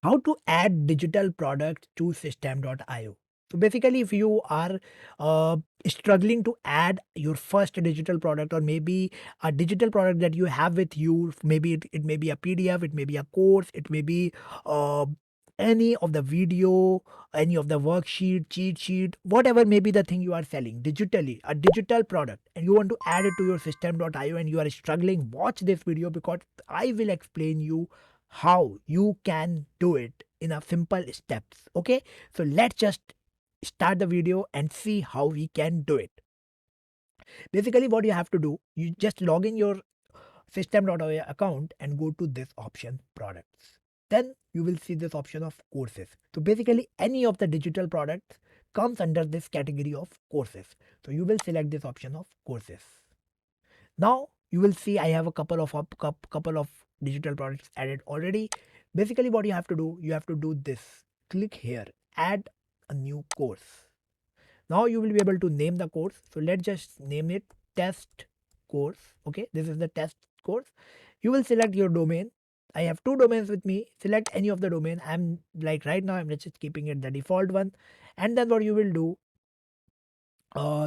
How to add digital products to Systeme.io. So basically, if you are uh, struggling to add your first digital product, or maybe a digital product that you have with you, maybe it may be a PDF, it may be a course, it may be uh, any of the video, any of the worksheet, cheat sheet, whatever may be the thing you are selling digitally, a digital product, and you want to add it to your Systeme.io and you are struggling, watch this video because I will explain you how you can do it in a simple steps. Okay, so let's just start the video and see how we can do it. Basically, what you have to do, you just log in your Systeme.io account and go to this option, products. Then you will see this option of courses. So basically, any of the digital products comes under this category of courses. So you will select this option of courses. Now you will see I have a couple of digital products added already. Basically, what you have to do this. Click here, add a new course. Now you will be able to name the course. So let's just name it test course. Okay, this is the test course. You will select your domain. I have two domains with me. Select any of the domain. I'm like right now I'm just keeping it the default one. And then what you will do,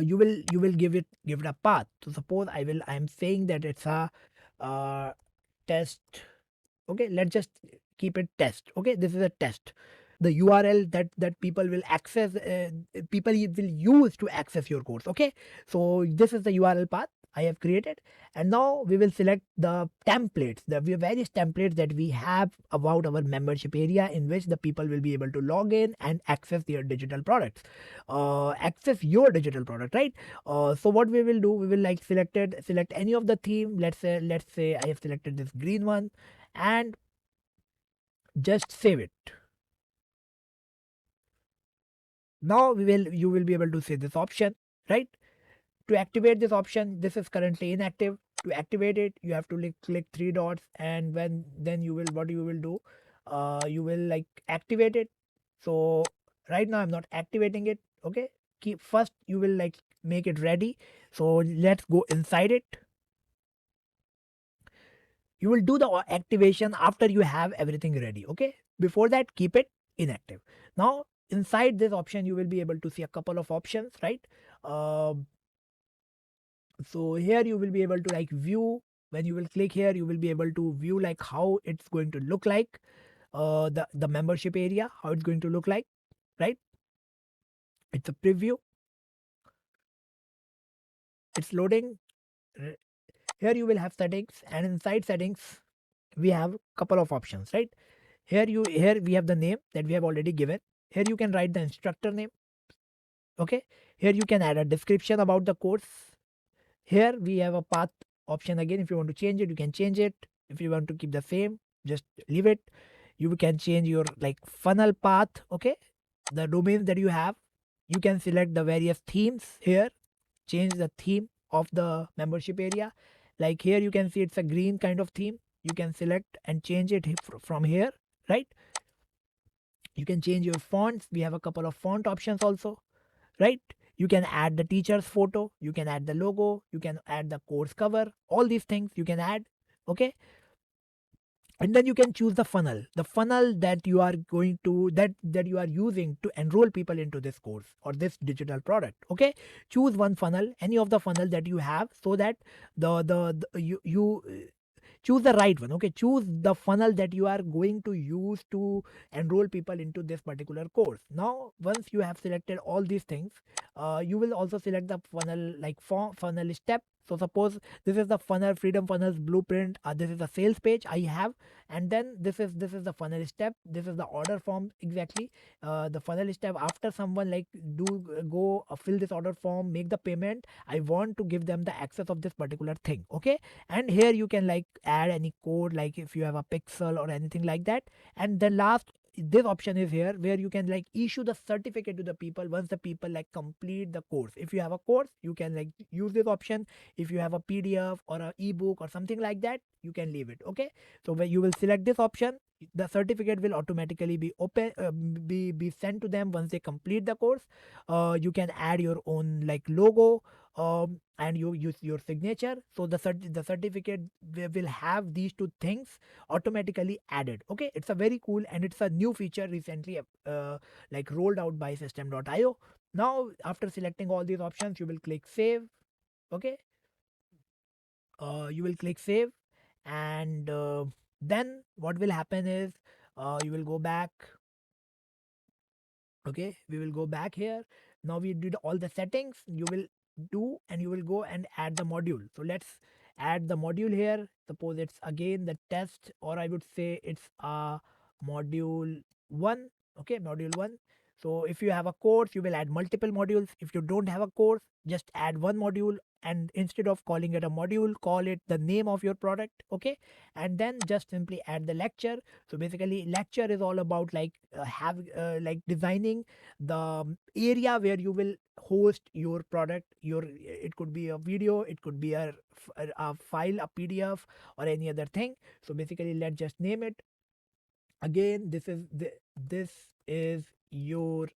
you will give it a path. So suppose I'm saying that it's a test. Okay, let's just keep it test. Okay, this is a test. The URL that people will access, people will use to access your course. Okay, so this is the URL path I have created, and now we will select the templates, the various templates that we have about our membership area, in which the people will be able to log in and access their digital products, access your digital product, right? So what we will do, we will like select any of the theme. Let's say I have selected this green one, and just save it. Now you will be able to see this option, right? To activate this option, this is currently inactive. To activate it, you have to click three dots, and then you will what you will do, you will like activate it. So right now I'm not activating it. Okay, keep first you will like make it ready. So let's go inside it. You will do the activation after you have everything ready. Okay, before that keep it inactive. Now inside this option you will be able to see a couple of options, right? um, so here you will be able to like view. When you will click here, you will be able to view like how it's going to look like, the membership area, how it's going to look like, right? It's a preview, it's loading. R- Here you will have settings, and inside settings we have couple of options, right? Here we have the name that we have already given. Here you can write the instructor name. Okay, here you can add a description about the course. Here we have a path option again. If you want to change it, you can change it. If you want to keep the same, just leave it. You can change your like funnel path. Okay, the domains that you have, you can select the various themes here. Change the theme of the membership area. Like here you can see it's a green kind of theme. You can select and change it from here, right? You can change your fonts. We have a couple of font options also, right? You can add the teacher's photo, you can add the logo, you can add the course cover, all these things you can add. Okay, and then you can choose the funnel that you are going to that you are using to enroll people into this course or this digital product. Okay, choose one funnel, any of the funnel that you have, so that the you choose the right one. Okay, choose the funnel that you are going to use to enroll people into this particular course. Now once you have selected all these things, you will also select the funnel like funnel step. So suppose this is the funnel freedom funnels blueprint. This is the sales page I have, and then this is the funnel step. This is the order form exactly. The funnel step, after someone like do go fill this order form, make the payment, I want to give them the access of this particular thing. Okay, and here you can like add any code, like if you have a pixel or anything like that. And the last, this option is here where you can like issue the certificate to the people once the people like complete the course. If you have a course, you can like use this option. If you have a PDF or a ebook or something like that, you can leave it. Okay, so when you will select this option, the certificate will automatically be open, be sent to them once they complete the course. You can add your own like logo, and you use your signature. So the certificate will have these two things automatically added. Okay, it's a very cool and it's a new feature recently like rolled out by Systeme.io. Now after selecting all these options, you will click save. Okay, you will click save, and then what will happen is you will go back. Okay, we will go back here. Now we did all the settings. You will do, and you will go and add the module. So let's add the module here. Suppose it's again the test, or I would say it's a module 1. Okay, module 1. So if you have a course, you will add multiple modules. If you don't have a course, just add one module, and instead of calling it a module, call it the name of your product. Okay, and then just simply add the lecture. So basically lecture is all about like have like designing the area where you will host your product. Your It could be a video, it could be a file, a PDF, or any other thing. So basically let's just name it. Again, this is your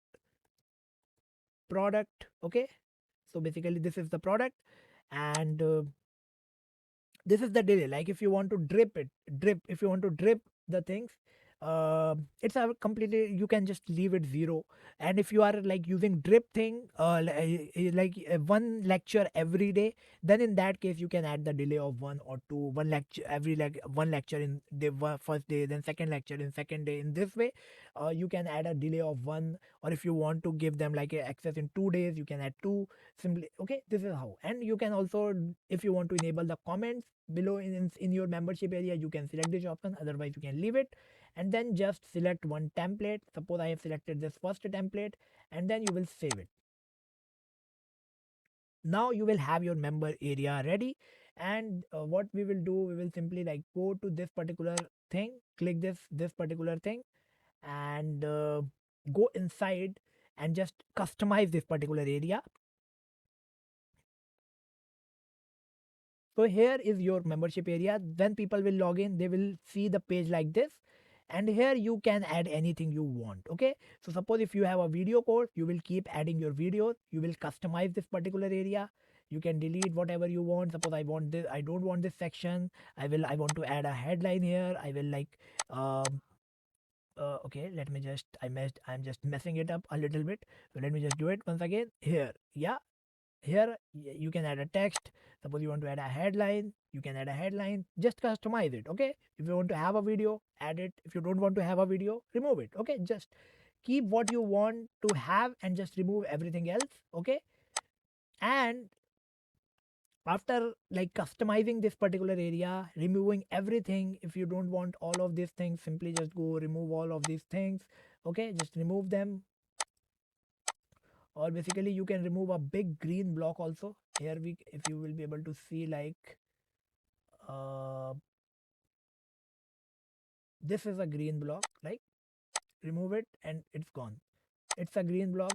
product. Okay, so basically this is the product, and this is the delay. Like if you want to drip if you want to drip the things, it's a completely, you can just leave it 0. And if you are like using drip thing, one lecture every day, then in that case you can add the delay of one lecture every, like one lecture in the first day, then second lecture in second day. In this way, you can add a delay of one, or if you want to give them like a access in 2 days, you can add two simply. Okay, this is how. And you can also, if you want to enable the comments below in your membership area, you can select this option, otherwise you can leave it. And then just select one template. Suppose I have selected this first template, and then you will save it. Now you will have your member area ready. And what we will do, we will simply like go to this particular thing, click this particular thing, and go inside and just customize this particular area. So here is your membership area. When people will log in, they will see the page like this. And here you can add anything you want. Okay. So suppose if you have a video course, you will keep adding your videos. You will customize this particular area. You can delete whatever you want. Suppose I want this, I don't want this section. I want to add a headline here. I will like, okay, let me just, I'm just messing it up a little bit. So let me just do it once again here. Yeah, here you can add a text. Suppose you want to add a headline, you can add a headline. Just customize it. Okay, if you want to have a video, add it. If you don't want to have a video, remove it. Okay, just keep what you want to have and just remove everything else. Okay, and after like customizing this particular area, removing everything, if you don't want all of these things, simply just go remove all of these things. Okay, just remove them. Or basically you can remove a big green block also. Here we, if you will be able to see, like uh, this is a green block, like remove it and it's gone. It's a green block.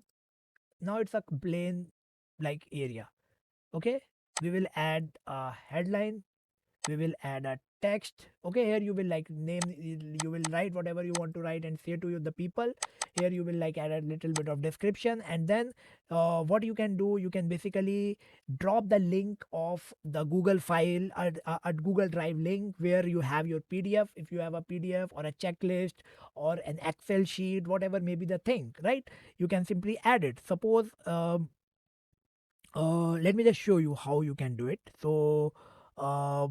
Now it's a plain like area. Okay, we will add a headline, we will add a text. Okay, here you will like name, you will write whatever you want to write and say to you the people. Here you will like add a little bit of description, and then what you can do, you can basically drop the link of the Google file, a Google Drive link where you have your PDF. If you have a PDF or a checklist or an Excel sheet, whatever may be the thing, right, you can simply add it. Suppose let me just show you how you can do it. So uh,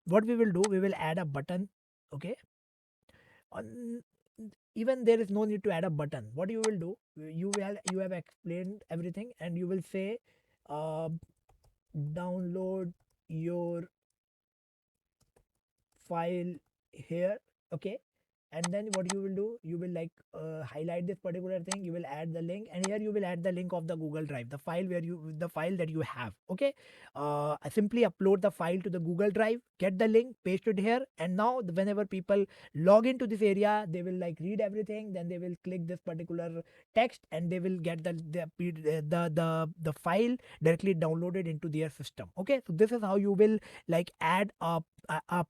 what we will do, we will add a button. Okay, on, even there is no need to add a button. What you will do, you have explained everything, and you will say uh, download your file here. Okay, and then what you will do, you will like highlight this particular thing, you will add the link, and here you will add the link of the Google Drive, the file where you, the file that you have. Okay, simply upload the file to the Google Drive, get the link, paste it here, and now whenever people log into this area, they will like read everything, then they will click this particular text, and they will get the file directly downloaded into their system. Okay, so this is how you will like add a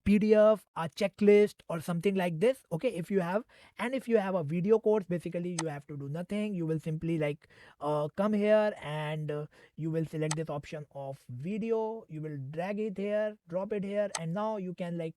PDF, a checklist, or something like this. Okay, Okay, if you have, and if you have a video course, basically you have to do nothing. You will simply like come here and you will select this option of video. You will drag it here, drop it here, and now you can like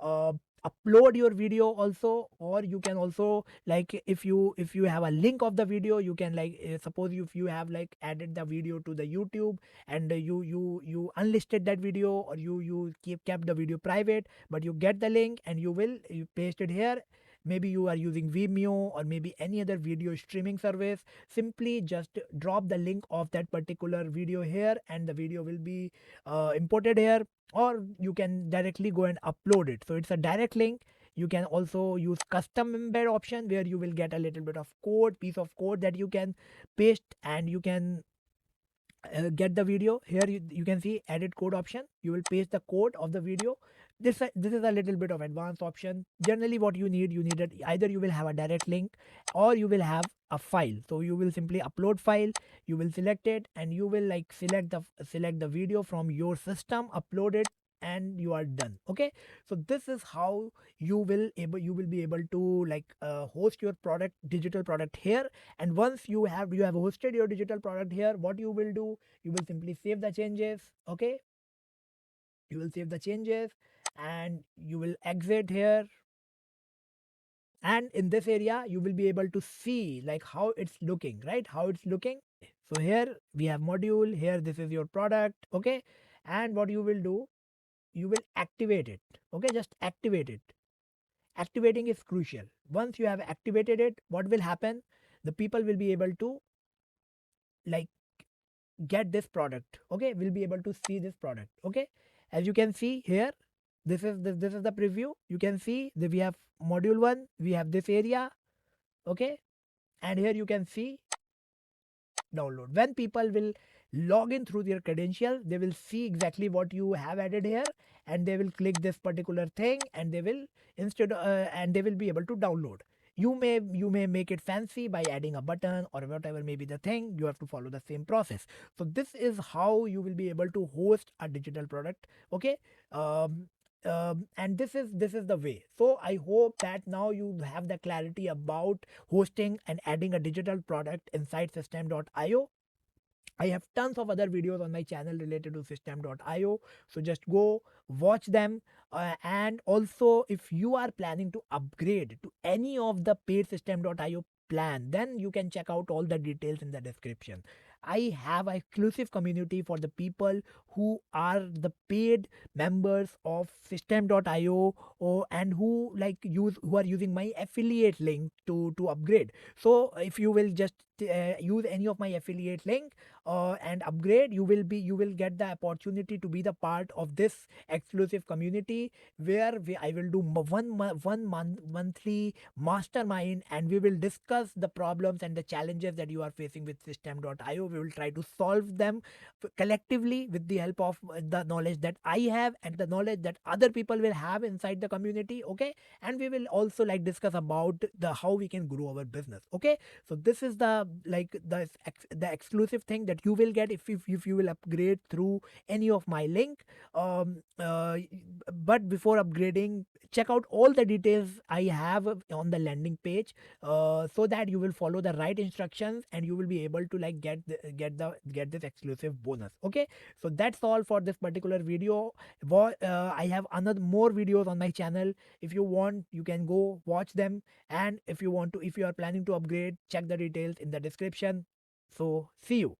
uh, upload your video also. Or you can also like, if you have a link of the video, you can like suppose if you have like added the video to the YouTube, and you unlisted that video, or you kept the video private, but you get the link and you paste it here. Maybe you are using Vimeo or maybe any other video streaming service. Simply just drop the link of that particular video here, and the video will be imported here. Or you can directly go and upload it, so it's a direct link. You can also use custom embed option, where you will get a little bit of code, piece of code, that you can paste, and you can get the video here. You can see edit code option. You will paste the code of the video. This is a little bit of advanced option. Generally what you need it, either you will have a direct link or you will have a file. So you will simply upload file, you will select it, and you will like select the video from your system, upload it, and you are done. Okay, so this is how you will be able to like host your product, digital product here. And once you have hosted your digital product here, what you will do, you will simply save the changes. Okay, you will save the changes, and you will exit here. And in this area you will be able to see like how it's looking, right? How it's looking. So here we have module, here this is your product. Okay, and what you will do, you will activate it. Okay, just activate it. Activating is crucial. Once you have activated it, what will happen, the people will be able to like get this product. Okay, will be able to see this product. Okay, as you can see here, this is the preview. You can see that we have module 1, we have this area. Okay, and here you can see download. When people will log in through their credentials, they will see exactly what you have added here, and they will click this particular thing, and they will and they will be able to download. You may make it fancy by adding a button or whatever may be the thing. You have to follow the same process. So this is how you will be able to host a digital product. Okay, um, and this is the way. So I hope that now you have the clarity about hosting and adding a digital product inside Systeme.io. I have tons of other videos on my channel related to Systeme.io. So just go watch them. And also, if you are planning to upgrade to any of the paid Systeme.io plan, then you can check out all the details in the description. I have an exclusive community for the people who are the paid members of Systeme.io, and who are using my affiliate link to upgrade. So if you will just use any of my affiliate link and upgrade, you will get the opportunity to be the part of this exclusive community, where I will do monthly mastermind, and we will discuss the problems and the challenges that you are facing with Systeme.io. We will try to solve them collectively with the help of the knowledge that I have and the knowledge that other people will have inside the community. Okay, and we will also like discuss about the how we can grow our business. Okay, so this is the like the exclusive thing that you will get if you will upgrade through any of my link. But before upgrading, check out all the details I have on the landing page, so that you will follow the right instructions, and you will be able to like get this exclusive bonus. Okay, so that's all for this particular video. I have another more videos on my channel. If you want, you can go watch them. And if you are planning to upgrade, check the details in the description. So see you.